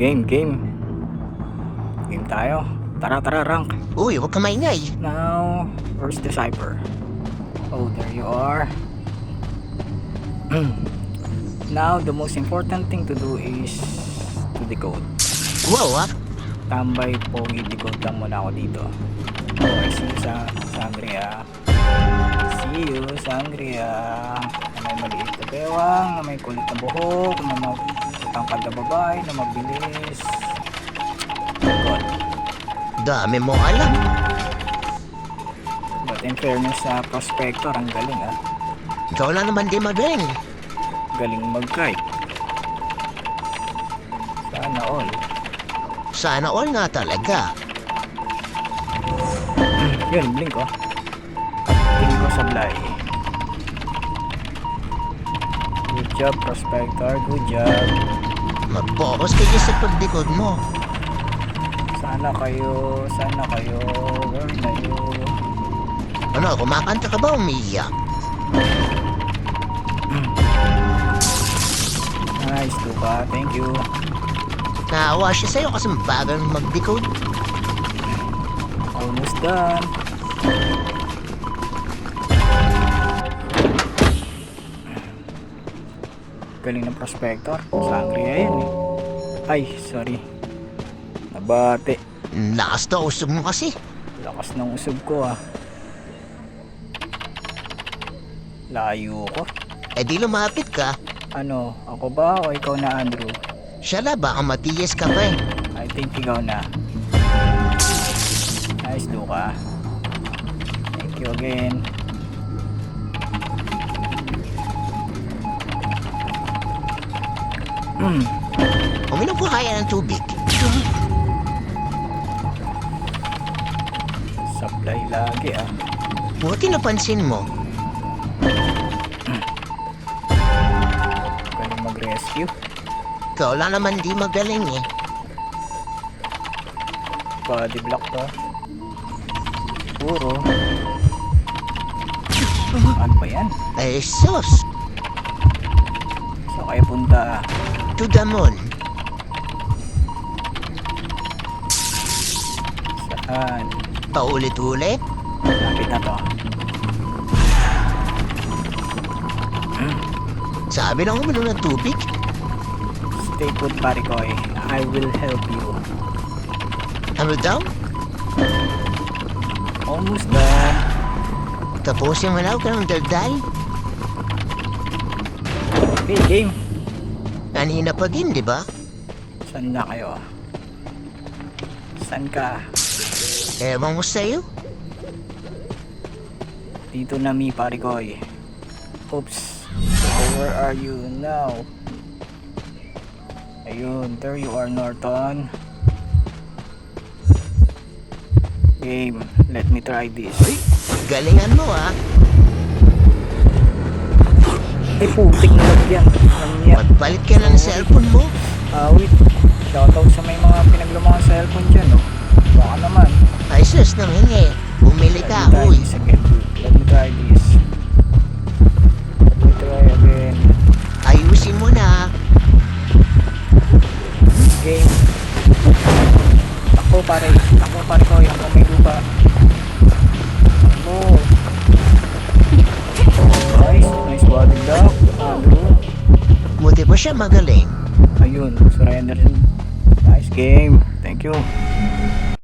Game. Game tayo. Tara, rank. Uy, huwag ka maingay. Now, where's the Cypher? Oh, there you are. Now, the most important thing to do is to decode. Wow, Tambay, pogi, decode lang muna ako dito. Okay, see you Sangria. See you, Sangria. Na may maliit na bewang, na may kulit na buhok, na magtangkad na babae, na mabilis. God. dami mo alam. But in fairness sa prospector, ang galing Ikaw lang naman di magaling. Galing mag-kite. Sana all. Sana all nga talaga. Yun, blink ko. Blink ko sablay. Good job, prospector. Good job. Mag-focus kayo sa pagdikod mo. Sana kayo. Where na you? Ano, kumakanta ka ba umiiyak? Nice, Tuba. Thank you. Naawa siya sa'yo kasi mabagal mag-decode. Almost done. Galing ng prospector. Sangria yan Ay, sorry. Nabate. Lakas na usog mo kasi. Lakas ng usog ko Layo ko. Di lumapit ka. Ano, ako ba o ikaw na, Andrew? Siya na, baka matiyes ka pa I think ikaw na. Nice, Luka. Thank you again. Uminom po kaya ng tubig. Supply lagi Buti napansin mo. Galing mag-rescue. Ikaw lang naman di magaling Body block to. Puro. Ano ba yan? Ay, sus. Saan kayo punta? To the moon. Saan? Paulit-ulit. Lapit na to. Sabi lang uminom ng tubig. Stay put, Parikoy. I will help you. Ano daw? Almost done. Tapos yung manaw ka ng daldal. Okay, game. Kanina pa din, di ba? Saan na kayo? Saan ka? Ewan mo sa'yo. Dito na mi, Parikoy. Oops. So where are you now? Ayun, there you are, Norton. Game, let me try this. Galingan mo Ay, putik na lagyan. Ano yan? Magpalit ka na ng cellphone mo. Wait. Shoutout sa may mga pinaglumangan cellphone dyan, Baka naman. Ay sus naman Bumili ka, Let me try uy. this again. Let me try this. Let me try again. Ayusin mo na. Game. Takbo pare ko. Yung may lupa. Takbo. Nice body block. Andrew. Buti pa siya magaling. Ayun, surrender. Nice game. Thank you.